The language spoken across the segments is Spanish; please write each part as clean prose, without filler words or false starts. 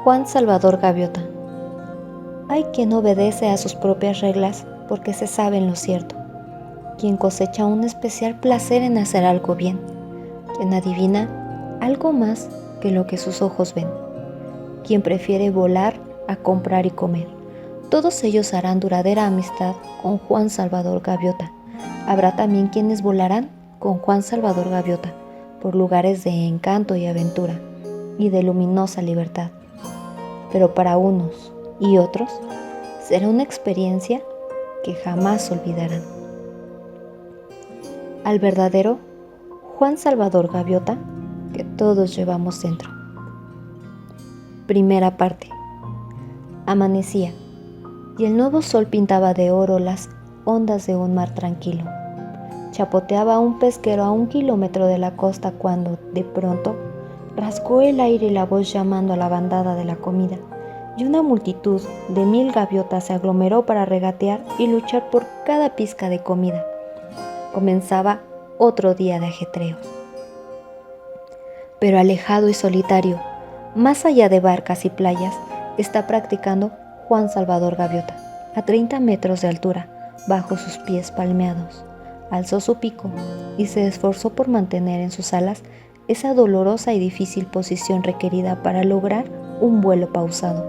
Juan Salvador Gaviota. Hay quien obedece a sus propias reglas porque se sabe en lo cierto, quien cosecha un especial placer en hacer algo bien, quien adivina algo más que lo que sus ojos ven, quien prefiere volar a comprar y comer. Todos ellos harán duradera amistad con Juan Salvador Gaviota. Habrá también quienes volarán con Juan Salvador Gaviota por lugares de encanto y aventura y de luminosa libertad. Pero para unos y otros será una experiencia que jamás olvidarán. Al verdadero Juan Salvador Gaviota que todos llevamos dentro. Primera parte. Amanecía y el nuevo sol pintaba de oro las ondas de un mar tranquilo. Chapoteaba un pesquero a 1 kilómetro de la costa cuando, de pronto, rasgó el aire la voz llamando a la bandada de la comida, y una multitud de 1000 gaviotas se aglomeró para regatear y luchar por cada pizca de comida. Comenzaba otro día de ajetreos. Pero alejado y solitario, más allá de barcas y playas, está practicando Juan Salvador Gaviota, a 30 metros de altura, bajo sus pies palmeados. Alzó su pico y se esforzó por mantener en sus alas esa dolorosa y difícil posición requerida para lograr un vuelo pausado.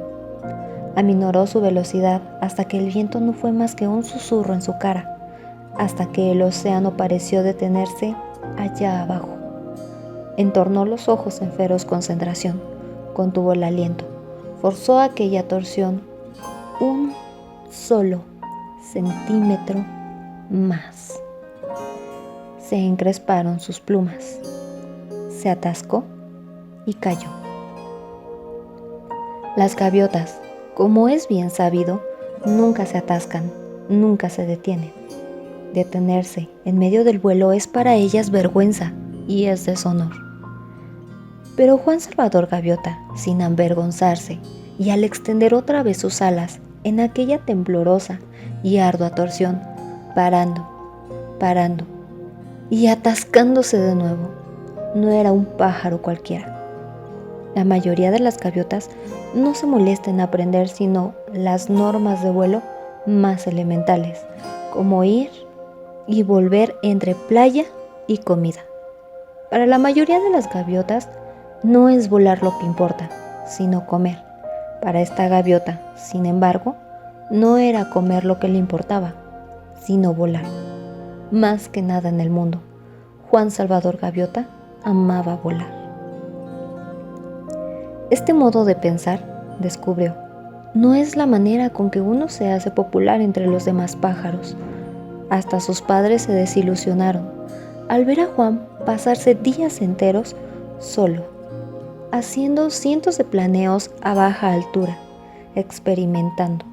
Aminoró su velocidad hasta que el viento no fue más que un susurro en su cara, hasta que el océano pareció detenerse allá abajo. Entornó los ojos en feroz concentración, contuvo el aliento, forzó aquella torsión un solo centímetro más. Se encresparon sus plumas, se atascó y cayó. Las gaviotas, como es bien sabido, nunca se atascan, nunca se detienen. Detenerse en medio del vuelo es para ellas vergüenza y es deshonor. Pero Juan Salvador Gaviota, sin avergonzarse, y al extender otra vez sus alas en aquella temblorosa y ardua torsión, parando y atascándose de nuevo, no era un pájaro cualquiera. La mayoría de las gaviotas no se molesta en aprender sino las normas de vuelo más elementales, como ir y volver entre playa y comida. Para la mayoría de las gaviotas no es volar lo que importa, sino comer. Para esta gaviota, sin embargo, no era comer lo que le importaba, sino volar. Más que nada en el mundo, Juan Salvador Gaviota amaba volar. Este modo de pensar, descubrió, no es la manera con que uno se hace popular entre los demás pájaros. Hasta sus padres se desilusionaron al ver a Juan pasarse días enteros solo, haciendo cientos de planeos a baja altura, experimentando.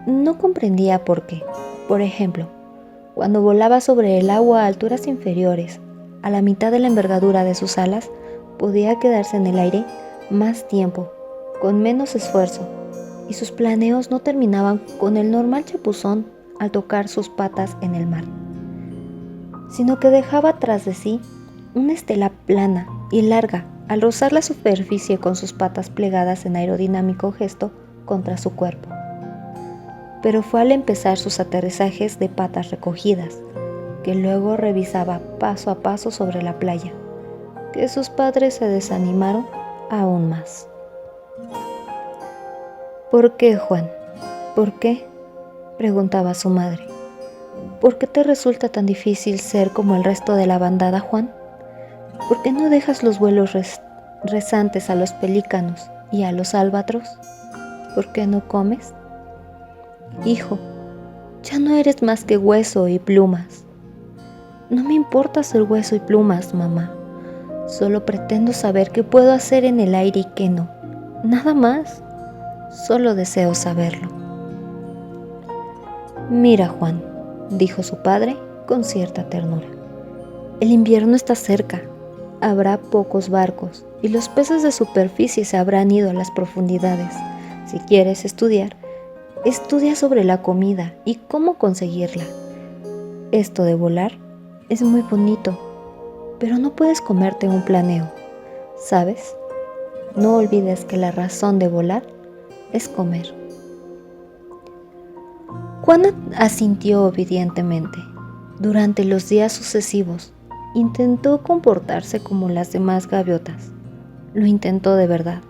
No comprendía por qué. Por ejemplo, cuando volaba sobre el agua a alturas inferiores, a la mitad de la envergadura de sus alas, podía quedarse en el aire más tiempo, con menos esfuerzo, y sus planeos no terminaban con el normal chapuzón al tocar sus patas en el mar, sino que dejaba tras de sí una estela plana y larga al rozar la superficie con sus patas plegadas en aerodinámico gesto contra su cuerpo. Pero fue al empezar sus aterrizajes de patas recogidas, que luego revisaba paso a paso sobre la playa, que sus padres se desanimaron aún más. ¿Por qué, Juan? ¿Por qué?, preguntaba su madre. ¿Por qué te resulta tan difícil ser como el resto de la bandada, Juan? ¿Por qué no dejas los vuelos resantes a los pelícanos y a los albatros? ¿Por qué no comes? Hijo, ya no eres más que hueso y plumas. No me importa ser hueso y plumas, mamá. Solo pretendo saber qué puedo hacer en el aire y qué no. Nada más. Solo deseo saberlo. Mira, Juan, dijo su padre con cierta ternura. El invierno está cerca. Habrá pocos barcos y los peces de superficie se habrán ido a las profundidades. Si quieres estudiar, estudia sobre la comida y cómo conseguirla. Esto de volar es muy bonito, pero no puedes comerte un planeo, ¿sabes? no olvides que la razón de volar es comer. Juan asintió obedientemente. Durante los días sucesivos, intentó comportarse como las demás gaviotas. Lo intentó de verdad,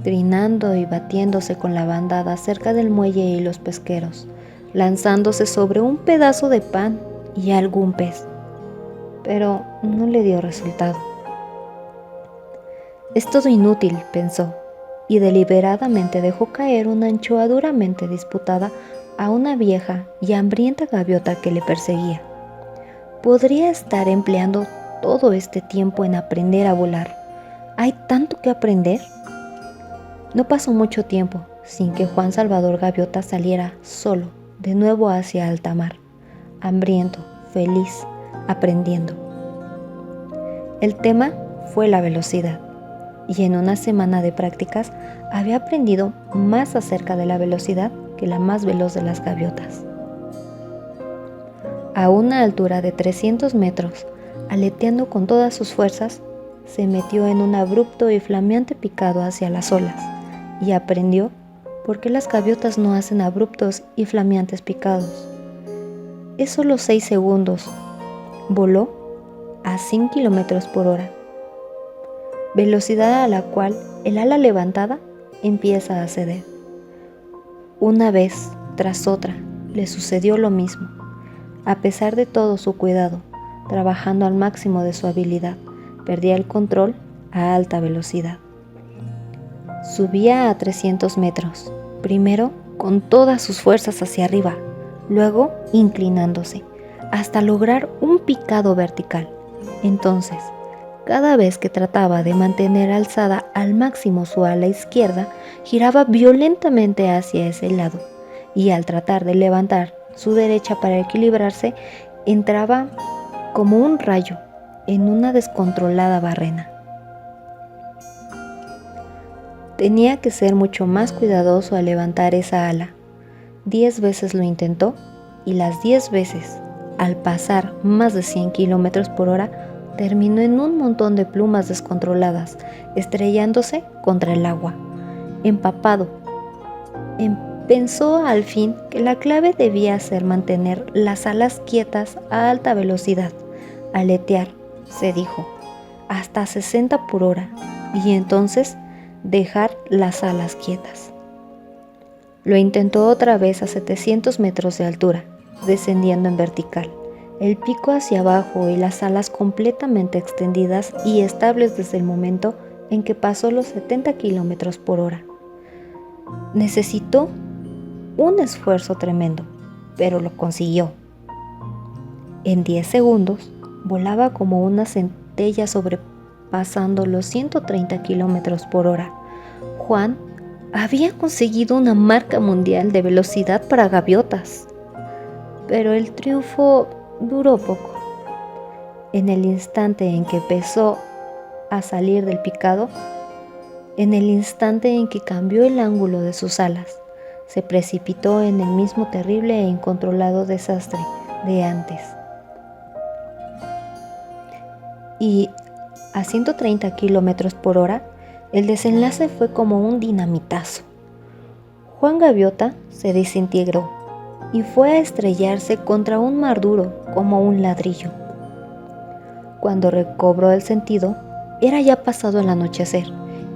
trinando y batiéndose con la bandada cerca del muelle y los pesqueros, lanzándose sobre un pedazo de pan y algún pez. Pero no le dio resultado. Es todo inútil, pensó, y deliberadamente dejó caer una anchoa duramente disputada a una vieja y hambrienta gaviota que le perseguía. Podría estar empleando todo este tiempo en aprender a volar. ¿Hay tanto que aprender? No pasó mucho tiempo sin que Juan Salvador Gaviota saliera solo de nuevo hacia alta mar, hambriento, feliz, aprendiendo. El tema fue la velocidad, y en una semana de prácticas había aprendido más acerca de la velocidad que la más veloz de las gaviotas. A una altura de 300 metros, aleteando con todas sus fuerzas, se metió en un abrupto y flameante picado hacia las olas y aprendió por qué las gaviotas no hacen abruptos y flameantes picados. Es solo 6 segundos. Voló a 100 kilómetros por hora, velocidad a la cual el ala levantada empieza a ceder. Una vez tras otra le sucedió lo mismo. A pesar de todo su cuidado, trabajando al máximo de su habilidad, perdía el control a alta velocidad. Subía a 300 metros, primero con todas sus fuerzas hacia arriba, luego inclinándose, hasta lograr un picado vertical. Entonces, cada vez que trataba de mantener alzada al máximo su ala izquierda, giraba violentamente hacia ese lado, y al tratar de levantar su derecha para equilibrarse, entraba como un rayo en una descontrolada barrena. Tenía que ser mucho más cuidadoso al levantar esa ala. 10 veces lo intentó y las 10 veces, al pasar más de 100 kilómetros por hora, terminó en un montón de plumas descontroladas, estrellándose contra el agua, empapado. Pensó al fin que la clave debía ser mantener las alas quietas a alta velocidad, aletear, se dijo, hasta 60 por hora, y entonces dejar las alas quietas. Lo intentó otra vez a 700 metros de altura, descendiendo en vertical, el pico hacia abajo y las alas completamente extendidas y estables desde el momento en que pasó los 70 kilómetros por hora. Necesitó un esfuerzo tremendo, pero lo consiguió. En 10 segundos, volaba como una centella sobrepasando los 130 kilómetros por hora. Juan había conseguido una marca mundial de velocidad para gaviotas. Pero el triunfo duró poco. En el instante en que empezó a salir del picado, en el instante en que cambió el ángulo de sus alas, se precipitó en el mismo terrible e incontrolado desastre de antes. Y a 130 kilómetros por hora, el desenlace fue como un dinamitazo. Juan Gaviota se desintegró y fue a estrellarse contra un mar duro como un ladrillo. Cuando recobró el sentido, era ya pasado el anochecer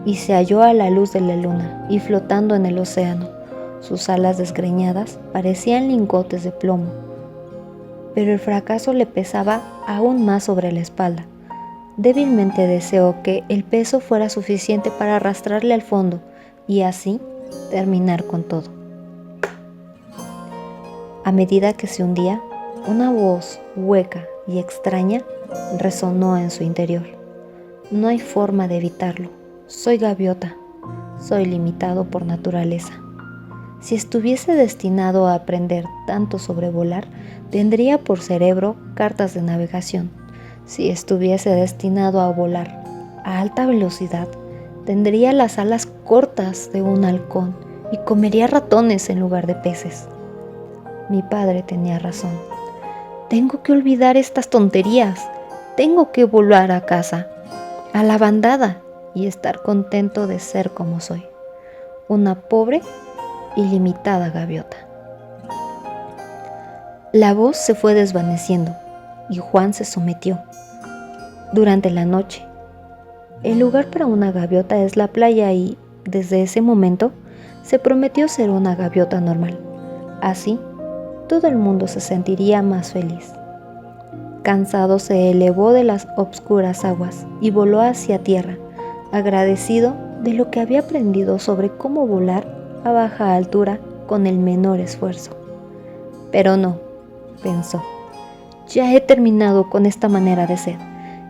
y se halló a la luz de la luna y flotando en el océano. Sus alas desgreñadas parecían lingotes de plomo, pero el fracaso le pesaba aún más sobre la espalda. Débilmente deseó que el peso fuera suficiente para arrastrarle al fondo y así terminar con todo. A medida que se hundía, una voz hueca y extraña resonó en su interior. No hay forma de evitarlo. Soy gaviota. Soy limitado por naturaleza. Si estuviese destinado a aprender tanto sobre volar, tendría por cerebro cartas de navegación. Si estuviese destinado a volar a alta velocidad, tendría las alas cortas de un halcón y comería ratones en lugar de peces. Mi padre tenía razón. Tengo que olvidar estas tonterías. Tengo que volar a casa, a la bandada y estar contento de ser como soy, una pobre y limitada gaviota. La voz se fue desvaneciendo y Juan se sometió. Durante la noche, el lugar para una gaviota es la playa y, desde ese momento, se prometió ser una gaviota normal. Así, todo el mundo se sentiría más feliz. Cansado, se elevó de las obscuras aguas y voló hacia tierra, agradecido de lo que había aprendido sobre cómo volar a baja altura con el menor esfuerzo. Pero no, pensó, ya he terminado con esta manera de ser.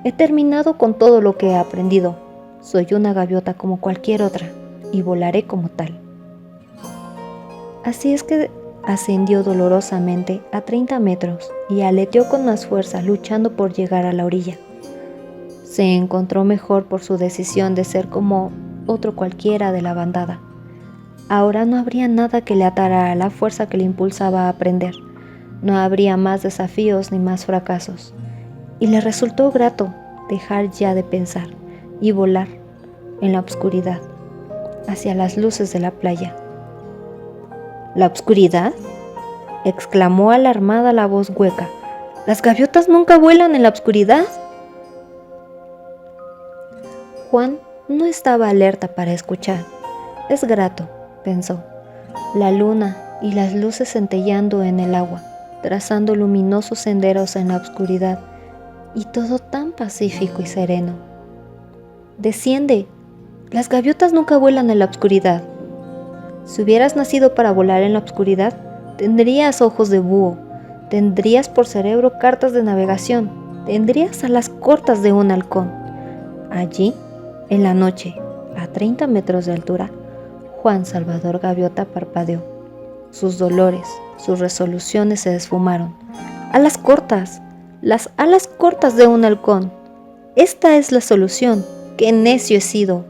He terminado con todo lo que he aprendido. Soy una gaviota como cualquier otra y volaré como tal. Así es que ascendió dolorosamente a 30 metros y aleteó con más fuerza, luchando por llegar a la orilla. Se encontró mejor por su decisión de ser como otro cualquiera de la bandada. Ahora no habría nada que le atara a la fuerza que le impulsaba a aprender. No habría más desafíos ni más fracasos. Y le resultó grato dejar ya de pensar y volar en la oscuridad hacia las luces de la playa. ¿La oscuridad?, exclamó alarmada la voz hueca. ¿Las gaviotas nunca vuelan en la oscuridad? Juan no estaba alerta para escuchar. Es grato, pensó, la luna y las luces centelleando en el agua, trazando luminosos senderos en la oscuridad, y todo tan pacífico y sereno. Desciende. Las gaviotas nunca vuelan en la oscuridad. Si hubieras nacido para volar en la oscuridad, tendrías ojos de búho, tendrías por cerebro cartas de navegación, tendrías alas cortas de un halcón. Allí, en la noche, a 30 metros de altura, Juan Salvador Gaviota parpadeó. Sus dolores, sus resoluciones se esfumaron. Alas cortas, las alas cortas de un halcón. Esta es la solución. ¡Qué necio he sido!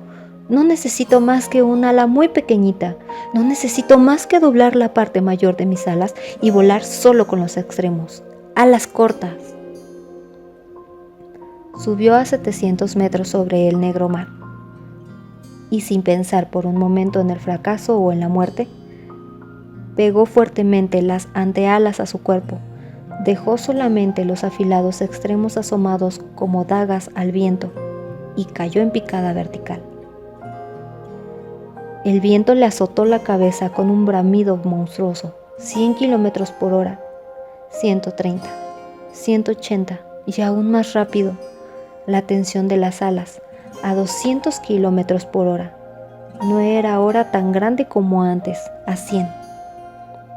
No necesito más que un ala muy pequeñita. No necesito más que doblar la parte mayor de mis alas y volar solo con los extremos. Alas cortas. Subió a 700 metros sobre el negro mar. Y sin pensar por un momento en el fracaso o en la muerte, pegó fuertemente las antealas a su cuerpo. Dejó solamente los afilados extremos asomados como dagas al viento y cayó en picada vertical. El viento le azotó la cabeza con un bramido monstruoso, 100 kilómetros por hora, 130, 180 y aún más rápido. La tensión de las alas, a 200 kilómetros por hora. No era ahora tan grande como antes, a 100.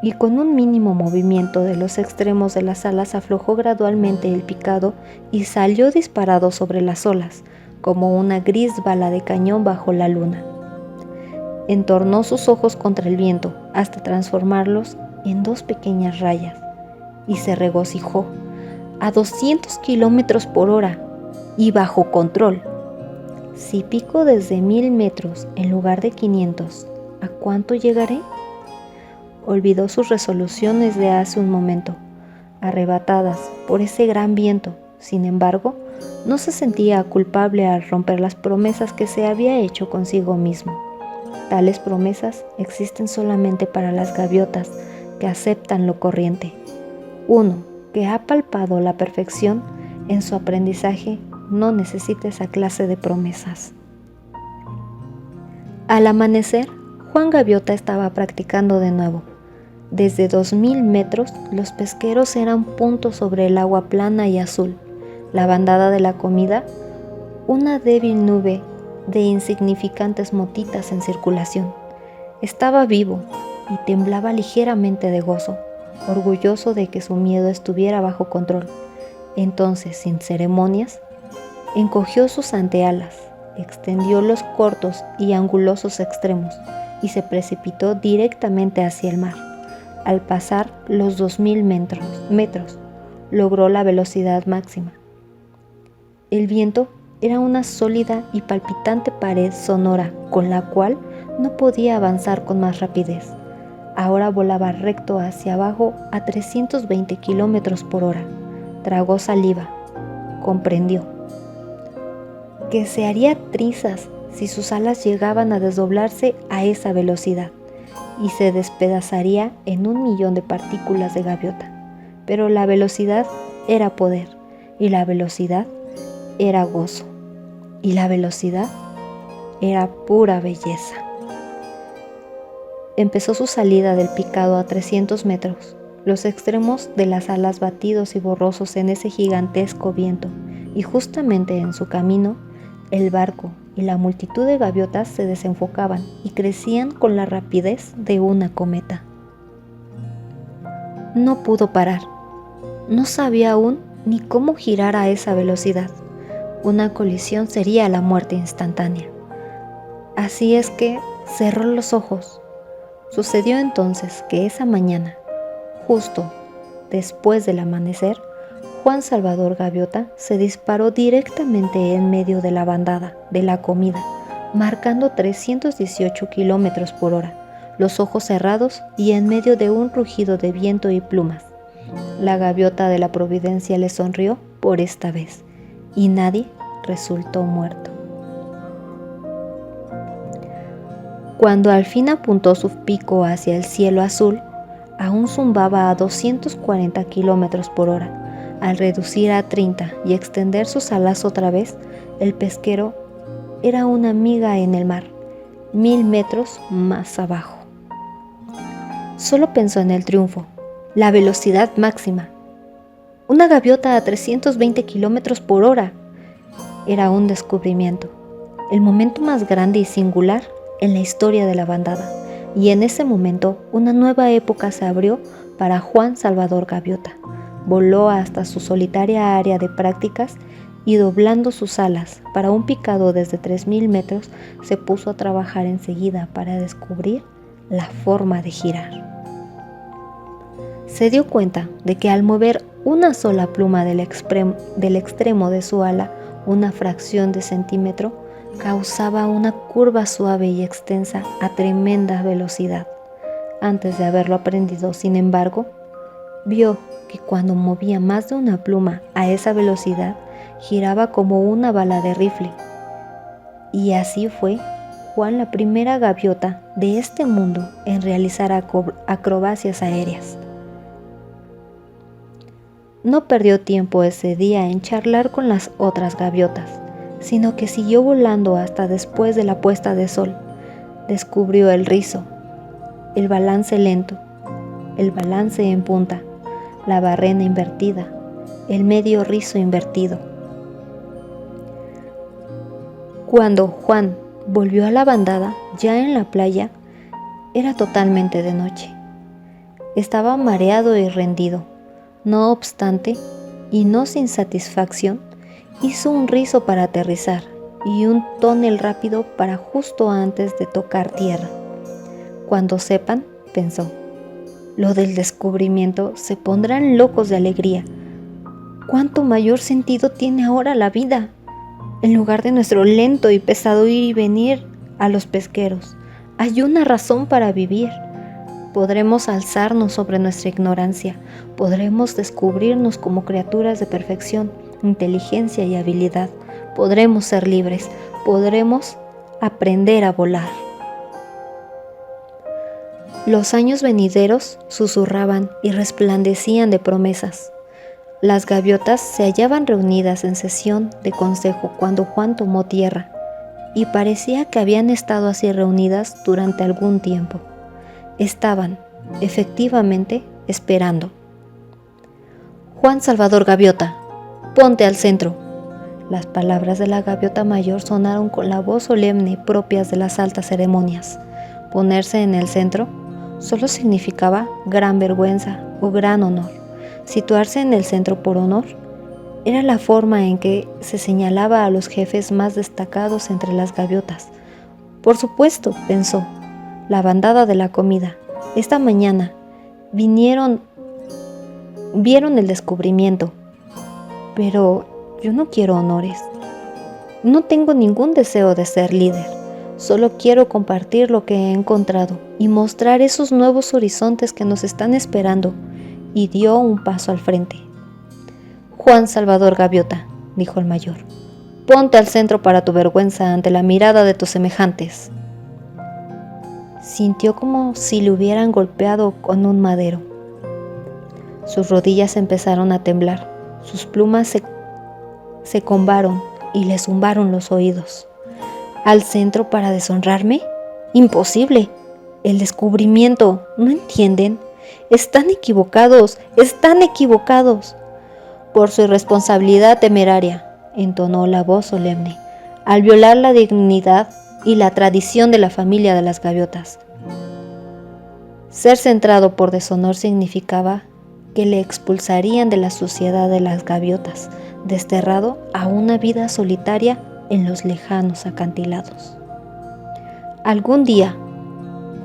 Y con un mínimo movimiento de los extremos de las alas aflojó gradualmente el picado y salió disparado sobre las olas, como una gris bala de cañón bajo la luna. Entornó sus ojos contra el viento hasta transformarlos en 2 pequeñas rayas y se regocijó. A 200 kilómetros por hora y bajo control. Si pico desde 1000 metros en lugar de 500, ¿a cuánto llegaré? Olvidó sus resoluciones de hace un momento, arrebatadas por ese gran viento. Sin embargo, no se sentía culpable al romper las promesas que se había hecho consigo mismo. Tales promesas existen solamente para las gaviotas que aceptan lo corriente. Uno que ha palpado la perfección en su aprendizaje no necesita esa clase de promesas. Al amanecer, Juan Gaviota estaba practicando de nuevo. Desde 2000 metros, los pesqueros eran puntos sobre el agua plana y azul. La bandada de la comida, una débil nube de insignificantes motitas en circulación. Estaba vivo y temblaba ligeramente de gozo, orgulloso de que su miedo estuviera bajo control. Entonces, sin ceremonias, encogió sus antealas, extendió los cortos y angulosos extremos y se precipitó directamente hacia el mar. Al pasar los 2000 metros, logró la velocidad máxima. El viento era una sólida y palpitante pared sonora con la cual no podía avanzar con más rapidez. Ahora volaba recto hacia abajo a 320 kilómetros por hora. Tragó saliva. Comprendió que se haría trizas si sus alas llegaban a desdoblarse a esa velocidad y se despedazaría en 1.000.000 de partículas de gaviota. Pero la velocidad era poder, y la velocidad era gozo, y la velocidad era pura belleza. Empezó su salida del picado a 300 metros, los extremos de las alas batidos y borrosos en ese gigantesco viento, y justamente en su camino, el barco y la multitud de gaviotas se desenfocaban y crecían con la rapidez de una cometa. No pudo parar. No sabía aún ni cómo girar a esa velocidad. Una colisión sería la muerte instantánea. Así es que cerró los ojos. Sucedió entonces que esa mañana, justo después del amanecer, Juan Salvador Gaviota se disparó directamente en medio de la bandada de la comida, marcando 318 kilómetros por hora, los ojos cerrados y en medio de un rugido de viento y plumas. La gaviota de la Providencia le sonrió por esta vez, y nadie resultó muerto. Cuando al fin apuntó su pico hacia el cielo azul, aún zumbaba a 240 kilómetros por hora. Al reducir a 30 y extender sus alas otra vez, el pesquero era una miga en el mar, 1000 metros más abajo. Solo pensó en el triunfo, la velocidad máxima. Una gaviota a 320 kilómetros por hora. Era un descubrimiento, el momento más grande y singular en la historia de la bandada, y en ese momento una nueva época se abrió para Juan Salvador Gaviota. Voló hasta su solitaria área de prácticas y, doblando sus alas para un picado desde 3000 metros, se puso a trabajar enseguida para descubrir la forma de girar. Se dio cuenta de que al mover una sola pluma del extremo de su ala una fracción de centímetro, causaba una curva suave y extensa a tremenda velocidad. Antes de haberlo aprendido, sin embargo, vio que cuando movía más de una pluma a esa velocidad, giraba como una bala de rifle. Y así fue Juan la primera gaviota de este mundo en realizar acrobacias aéreas. No perdió tiempo ese día en charlar con las otras gaviotas, sino que siguió volando hasta después de la puesta de sol. Descubrió el rizo, el balance lento, el balance en punta, la barrena invertida, el medio rizo invertido. Cuando Juan volvió a la bandada, ya en la playa, era totalmente de noche. Estaba mareado y rendido. No obstante, y no sin satisfacción, hizo un rizo para aterrizar y un tonel rápido para justo antes de tocar tierra. Cuando sepan, pensó, lo del descubrimiento, se pondrán locos de alegría. ¿Cuánto mayor sentido tiene ahora la vida? En lugar de nuestro lento y pesado ir y venir a los pesqueros, hay una razón para vivir. Podremos alzarnos sobre nuestra ignorancia, podremos descubrirnos como criaturas de perfección, inteligencia y habilidad, podremos ser libres, podremos aprender a volar. Los años venideros susurraban y resplandecían de promesas. Las gaviotas se hallaban reunidas en sesión de consejo cuando Juan tomó tierra, y parecía que habían estado así reunidas durante algún tiempo. Estaban, efectivamente, esperando. Juan Salvador Gaviota, ponte al centro. Las palabras de la gaviota mayor sonaron con la voz solemne propias de las altas ceremonias. Ponerse en el centro solo significaba gran vergüenza o gran honor. Situarse en el centro por honor era la forma en que se señalaba a los jefes más destacados entre las gaviotas. Por supuesto, pensó, la bandada de la comida. Esta mañana vieron el descubrimiento, pero yo no quiero honores. No tengo ningún deseo de ser líder. Solo quiero compartir lo que he encontrado y mostrar esos nuevos horizontes que nos están esperando. Y dio un paso al frente. Juan Salvador Gaviota, dijo el mayor, Ponte al centro para tu vergüenza ante la mirada de tus semejantes. Sintió como si le hubieran golpeado con un madero. Sus rodillas empezaron a temblar, sus plumas se combaron y le zumbaron los oídos. ¿Al centro para deshonrarme? ¡Imposible! El descubrimiento, ¿no entienden? Están equivocados, están equivocados. Por su irresponsabilidad temeraria, entonó la voz solemne, al violar la dignidad y la tradición de la familia de las gaviotas. Ser centrado por deshonor significaba que le expulsarían de la sociedad de las gaviotas, desterrado a una vida solitaria en los lejanos acantilados. Algún día,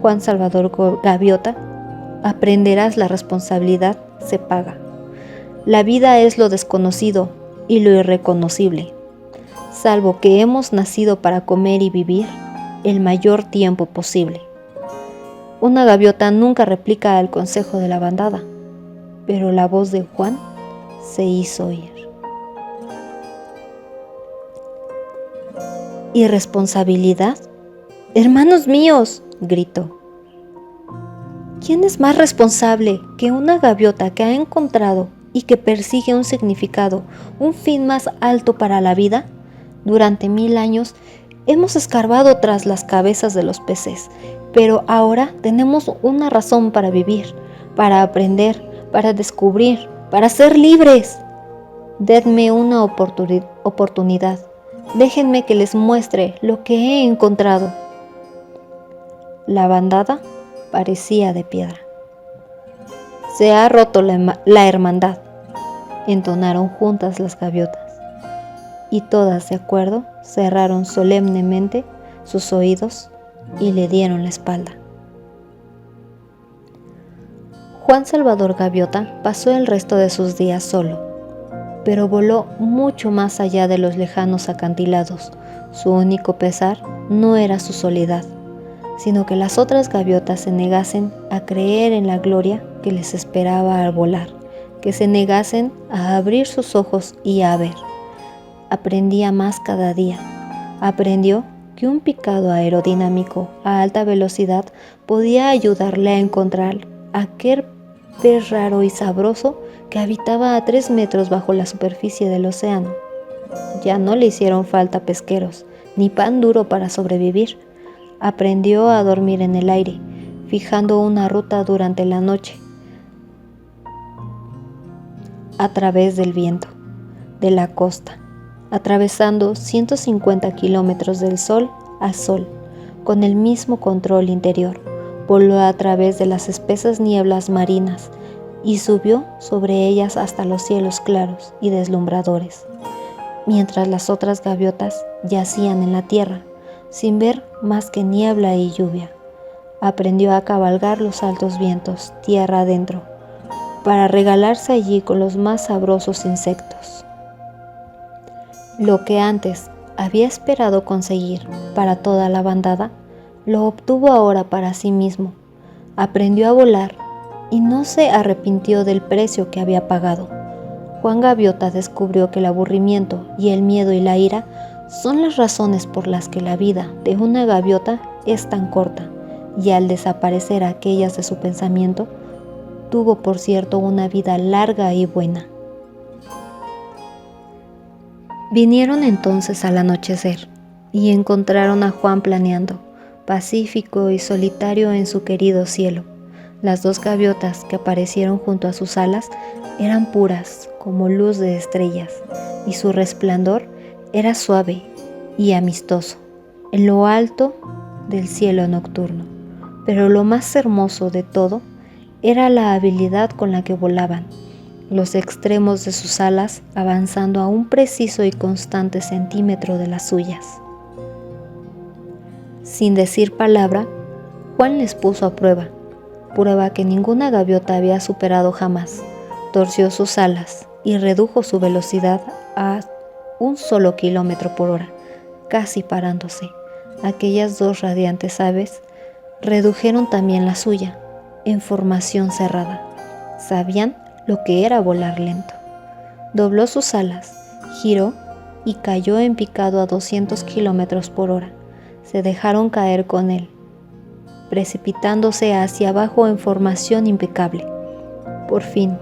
Juan Salvador Gaviota, aprenderás la responsabilidad se paga. La vida es lo desconocido y lo irreconocible, salvo que hemos nacido para comer y vivir el mayor tiempo posible. Una gaviota nunca replica el consejo de la bandada, pero la voz de Juan se hizo oír. ¿Irresponsabilidad? ¡Hermanos míos!, gritó. ¿Quién es más responsable que una gaviota que ha encontrado y que persigue un significado, un fin más alto para la vida? Durante 1000 años hemos escarbado tras las cabezas de los peces, pero ahora tenemos una razón para vivir, para aprender, para descubrir, para ser libres. Denme una oportunidad. Déjenme que les muestre lo que he encontrado. La bandada parecía de piedra. Se ha roto la hermandad, entonaron juntas las gaviotas, y todas de acuerdo cerraron solemnemente sus oídos y le dieron la espalda. Juan Salvador Gaviota pasó el resto de sus días solo, pero voló mucho más allá de los lejanos acantilados. Su único pesar no era su soledad, sino que las otras gaviotas se negasen a creer en la gloria que les esperaba al volar, que se negasen a abrir sus ojos y a ver. Aprendía más cada día. Aprendió que un picado aerodinámico a alta velocidad podía ayudarle a encontrar aquel pez raro y sabroso que habitaba a 3 metros bajo la superficie del océano. Ya no le hicieron falta pesqueros, ni pan duro para sobrevivir. Aprendió a dormir en el aire, fijando una ruta durante la noche, a través del viento, de la costa, atravesando 150 kilómetros del sol a sol, con el mismo control interior. Voló a través de las espesas nieblas marinas y subió sobre ellas hasta los cielos claros y deslumbradores, mientras las otras gaviotas yacían en la tierra, sin ver más que niebla y lluvia. Aprendió a cabalgar los altos vientos, tierra adentro, para regalarse allí con los más sabrosos insectos. Lo que antes había esperado conseguir para toda la bandada, lo obtuvo ahora para sí mismo. Aprendió a volar y no se arrepintió del precio que había pagado. Juan Gaviota descubrió que el aburrimiento y el miedo y la ira son las razones por las que la vida de una gaviota es tan corta, y al desaparecer aquellas de su pensamiento, tuvo por cierto una vida larga y buena. Vinieron entonces al anochecer y encontraron a Juan planeando, pacífico y solitario en su querido cielo. Las 2 gaviotas que aparecieron junto a sus alas eran puras como luz de estrellas, y su resplandor era suave y amistoso en lo alto del cielo nocturno. Pero lo más hermoso de todo era la habilidad con la que volaban, los extremos de sus alas avanzando a un preciso y constante centímetro de las suyas. Sin decir palabra, Juan les puso a prueba que ninguna gaviota había superado jamás. Torció sus alas y redujo su velocidad a 1 solo kilómetro por hora, casi parándose. Aquellas 2 radiantes aves redujeron también la suya, en formación cerrada. Sabían lo que era volar lento. Dobló sus alas, giró y cayó en picado a 200 kilómetros por hora. Se dejaron caer con él, precipitándose hacia abajo en formación impecable. Por fin,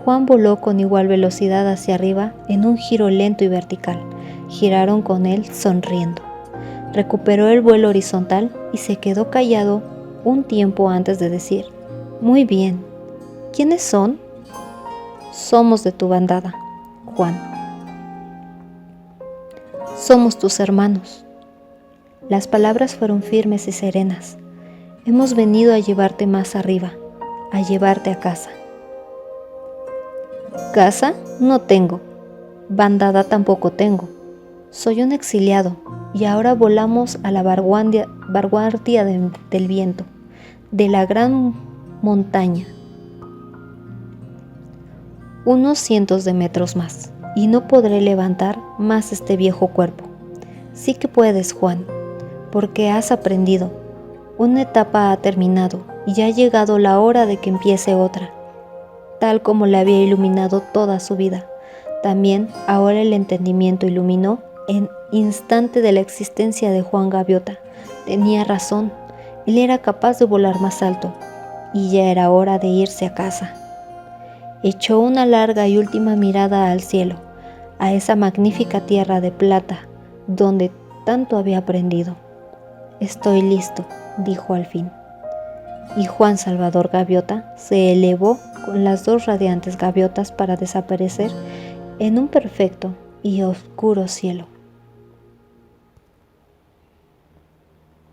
Juan voló con igual velocidad hacia arriba en un giro lento y vertical. Giraron con él sonriendo. Recuperó el vuelo horizontal y se quedó callado un tiempo antes de decir: «Muy bien. ¿Quiénes son?» «Somos de tu bandada, Juan. Somos tus hermanos». Las palabras fueron firmes y serenas. «Hemos venido a llevarte más arriba, a llevarte a casa». «Casa no tengo. Bandada tampoco tengo. Soy un exiliado y ahora volamos a la vanguardia del viento, de la gran montaña, unos cientos de metros más, y no podré levantar más este viejo cuerpo». «Sí que puedes, Juan, porque has aprendido. Una etapa ha terminado y ha llegado la hora de que empiece otra». Tal como le había iluminado toda su vida, también ahora el entendimiento iluminó en instante de la existencia de Juan Gaviota. Tenía razón, él era capaz de volar más alto, y ya era hora de irse a casa. Echó una larga y última mirada al cielo, a esa magnífica tierra de plata, donde tanto había aprendido. «Estoy listo», dijo al fin. Y Juan Salvador Gaviota se elevó con las dos radiantes gaviotas para desaparecer en un perfecto y oscuro cielo.